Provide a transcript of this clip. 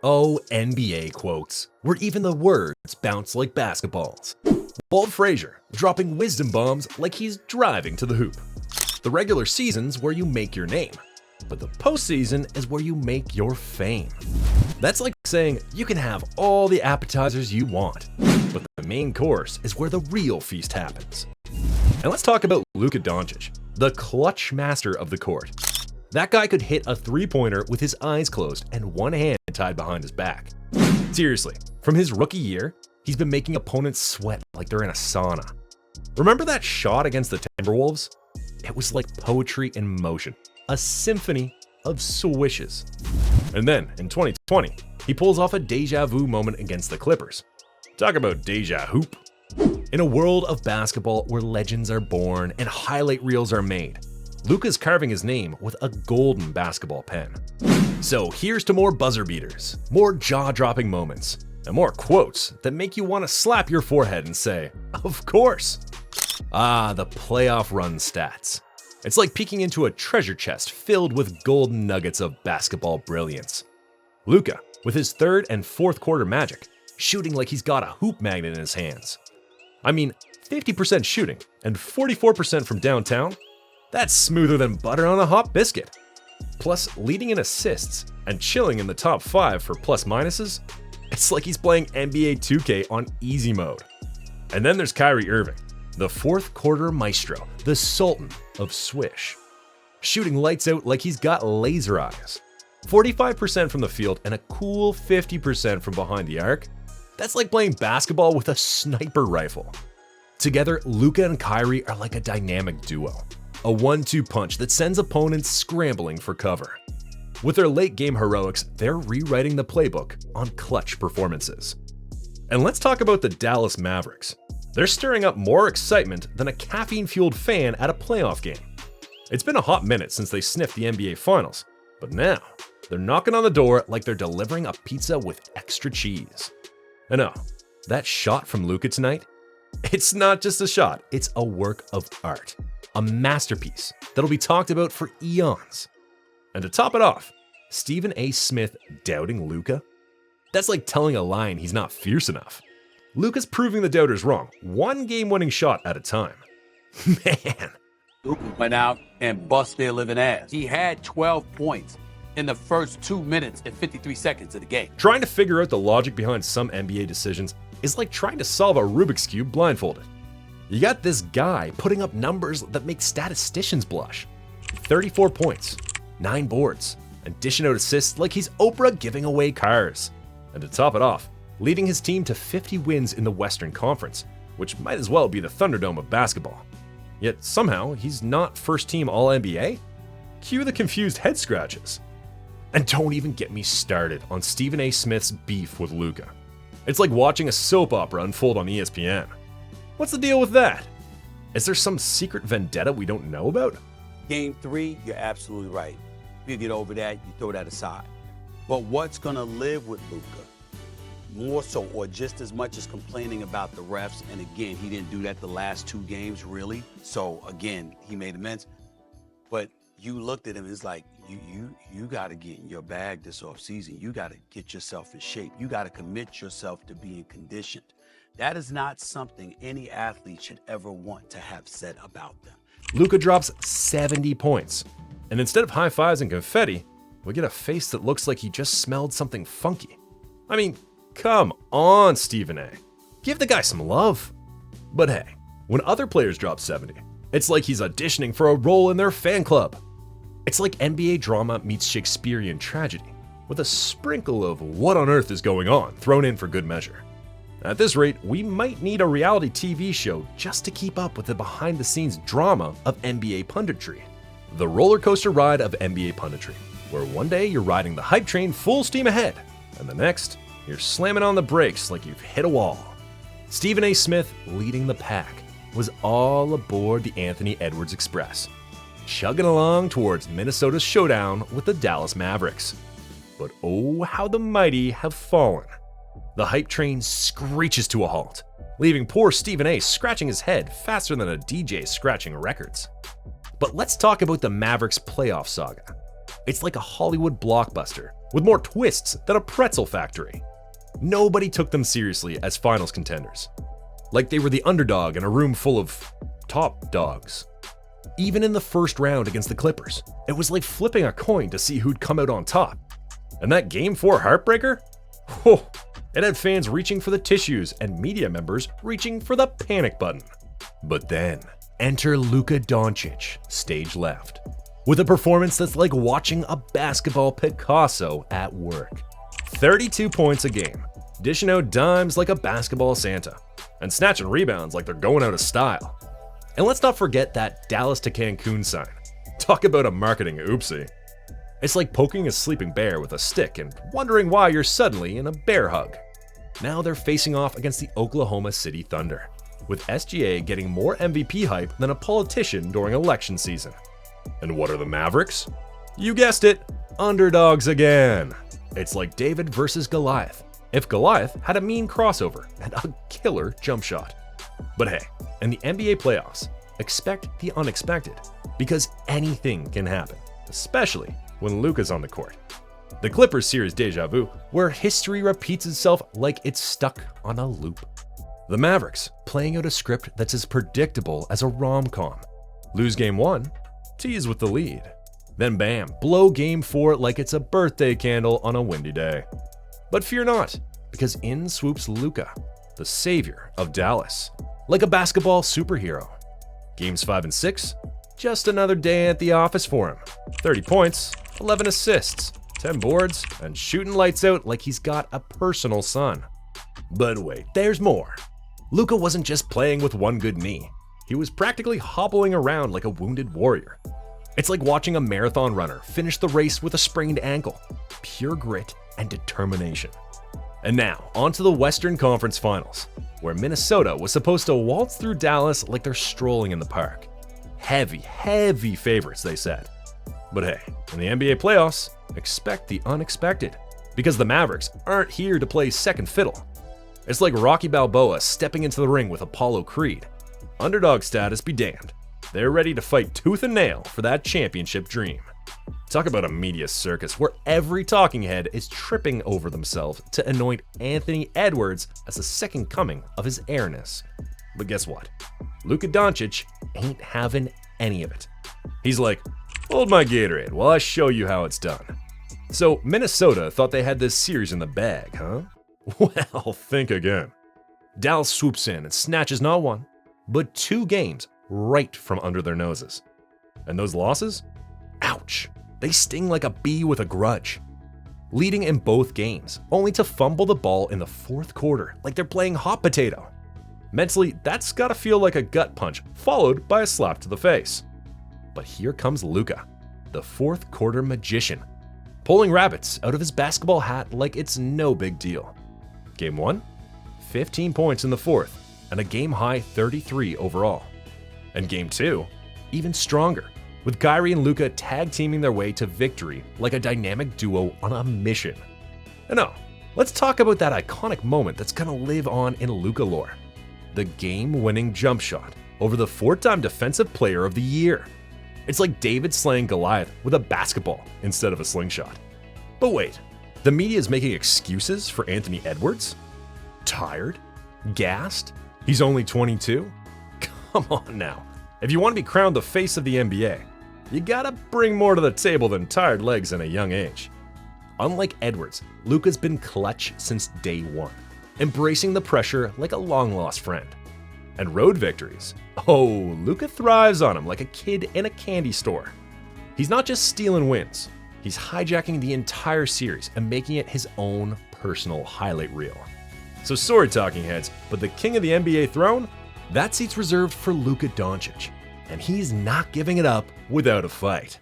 Oh, NBA quotes, where even the words bounce like basketballs. Walt Frazier, dropping wisdom bombs like he's driving to the hoop. The regular season's where you make your name, but the postseason is where you make your fame. That's like saying you can have all the appetizers you want, but the main course is where the real feast happens. And let's talk about Luka Doncic, the clutch master of the court. That guy could hit a three-pointer with his eyes closed and one hand tied behind his back. Seriously, from his rookie year, he's been making opponents sweat like they're in a sauna. Remember that shot against the Timberwolves? It was like poetry in motion, a symphony of swishes. And then, in 2020, he pulls off a deja vu moment against the Clippers. Talk about deja hoop. In a world of basketball where legends are born and highlight reels are made, Luka's carving his name with a golden basketball pen. So here's to more buzzer beaters, more jaw-dropping moments, and more quotes that make you want to slap your forehead and say, of course. The playoff run stats. It's like peeking into a treasure chest filled with golden nuggets of basketball brilliance. Luka, with his third and fourth quarter magic, shooting like he's got a hoop magnet in his hands. I mean, 50% shooting and 44% from downtown? That's smoother than butter on a hot biscuit. Plus, leading in assists and chilling in the top 5 for plus minuses? It's like he's playing NBA 2K on easy mode. And then there's Kyrie Irving, the fourth quarter maestro, the sultan of swish. Shooting lights out like he's got laser eyes. 45% from the field and a cool 50% from behind the arc. That's like playing basketball with a sniper rifle. Together, Luka and Kyrie are like a dynamic duo. A 1-2 punch that sends opponents scrambling for cover. With their late game heroics, they're rewriting the playbook on clutch performances. And let's talk about the Dallas Mavericks. They're stirring up more excitement than a caffeine-fueled fan at a playoff game. It's been a hot minute since they sniffed the NBA Finals, but now they're knocking on the door like they're delivering a pizza with extra cheese. And no, that shot from Luka tonight, it's not just a shot, it's a work of art. A masterpiece that'll be talked about for eons. And to top it off, Stephen A. Smith doubting Luka? That's like telling a lion he's not fierce enough. Luka's proving the doubters wrong, one game-winning shot at a time. Man. Luka went out and bust their living ass. He had 12 points in the first 2 minutes and 53 seconds of the game. Trying to figure out the logic behind some NBA decisions is like trying to solve a Rubik's Cube blindfolded. You got this guy putting up numbers that make statisticians blush. 34 points, 9 boards, and dishing out assists like he's Oprah giving away cars. And to top it off, leading his team to 50 wins in the Western Conference, which might as well be the Thunderdome of basketball. Yet somehow he's not first team All-NBA? Cue the confused head scratches. And don't even get me started on Stephen A. Smith's beef with Luka. It's like watching a soap opera unfold on ESPN. What's the deal with that? Is there some secret vendetta we don't know about? Game 3, you're absolutely right. You get over that, you throw that aside. But what's going to live with Luka? More so, or just as much as complaining about the refs, and again, he didn't do that the last 2 games, really. So again, he made amends. But you looked at him, it's like, you got to get in your bag this offseason. You got to get yourself in shape. You got to commit yourself to being conditioned. That is not something any athlete should ever want to have said about them. Luka drops 70 points. And instead of high fives and confetti, we get a face that looks like he just smelled something funky. I mean, come on, Stephen A. Give the guy some love. But hey, when other players drop 70, it's like he's auditioning for a role in their fan club. It's like NBA drama meets Shakespearean tragedy, with a sprinkle of what on earth is going on thrown in for good measure. At this rate, we might need a reality TV show just to keep up with the behind-the-scenes drama of NBA punditry. The roller coaster ride of NBA punditry, where one day you're riding the hype train full steam ahead, and the next, you're slamming on the brakes like you've hit a wall. Stephen A. Smith, leading the pack, was all aboard the Anthony Edwards Express, chugging along towards Minnesota's showdown with the Dallas Mavericks. But oh, how the mighty have fallen. The hype train screeches to a halt, leaving poor Stephen A. scratching his head faster than a DJ scratching records. But let's talk about the Mavericks playoff saga. It's like a Hollywood blockbuster with more twists than a pretzel factory. Nobody took them seriously as finals contenders, like they were the underdog in a room full of top dogs. Even in the first round against the Clippers, it was like flipping a coin to see who'd come out on top. And that Game 4 heartbreaker? Whew, it had fans reaching for the tissues and media members reaching for the panic button. But then, enter Luka Doncic, stage left, with a performance that's like watching a basketball Picasso at work. 32 points a game, dishing out dimes like a basketball Santa, and snatching rebounds like they're going out of style. And let's not forget that Dallas to Cancun sign. Talk about a marketing oopsie. It's like poking a sleeping bear with a stick and wondering why you're suddenly in a bear hug. Now they're facing off against the Oklahoma City Thunder, with SGA getting more MVP hype than a politician during election season. And what are the Mavericks? You guessed it, underdogs again. It's like David versus Goliath, if Goliath had a mean crossover and a killer jump shot. But hey, in the NBA playoffs, expect the unexpected, because anything can happen, especially when Luka's on the court. The Clippers series deja vu, where history repeats itself like it's stuck on a loop. The Mavericks playing out a script that's as predictable as a rom-com. Lose game 1, tease with the lead. Then bam, blow game 4 like it's a birthday candle on a windy day. But fear not, because in swoops Luka, the savior of Dallas, like a basketball superhero. Games 5 and 6, just another day at the office for him. 30 points, 11 assists, 10 boards, and shooting lights out like he's got a personal son. But wait, there's more. Luka wasn't just playing with one good knee. He was practically hobbling around like a wounded warrior. It's like watching a marathon runner finish the race with a sprained ankle. Pure grit and determination. And now, on to the Western Conference Finals, where Minnesota was supposed to waltz through Dallas like they're strolling in the park. Heavy favorites, they said. But hey, in the NBA playoffs, expect the unexpected, because the Mavericks aren't here to play second fiddle. It's like Rocky Balboa stepping into the ring with Apollo Creed. Underdog status be damned. They're ready to fight tooth and nail for that championship dream. Talk about a media circus where every talking head is tripping over themselves to anoint Anthony Edwards as the second coming of his airness. But guess what? Luka Doncic ain't having any of it. He's like, hold my Gatorade while I show you how it's done. So Minnesota thought they had this series in the bag, huh? Well, think again. Dallas swoops in and snatches not one, but 2 games right from under their noses. And those losses? Ouch. They sting like a bee with a grudge. Leading in both games, only to fumble the ball in the 4th quarter like they're playing hot potato. Mentally, that's gotta feel like a gut punch, followed by a slap to the face. But here comes Luka, the 4th quarter magician, pulling rabbits out of his basketball hat like it's no big deal. Game 1, 15 points in the 4th, and a game-high 33 overall. And Game 2, even stronger, with Kyrie and Luka tag-teaming their way to victory like a dynamic duo on a mission. And no, let's talk about that iconic moment that's gonna live on in Luka lore. The game-winning jump shot over the 4-time Defensive Player of the Year. It's like David slaying Goliath with a basketball instead of a slingshot. But wait, the media is making excuses for Anthony Edwards? Tired? Gassed? He's only 22? Come on now. If you want to be crowned the face of the NBA, you gotta bring more to the table than tired legs in a young age. Unlike Edwards, Luka's been clutch since day 1, embracing the pressure like a long-lost friend. And road victories, oh, Luka thrives on them like a kid in a candy store. He's not just stealing wins, he's hijacking the entire series and making it his own personal highlight reel. So sorry, talking heads, but the king of the NBA throne? That seat's reserved for Luka Doncic, and he's not giving it up without a fight.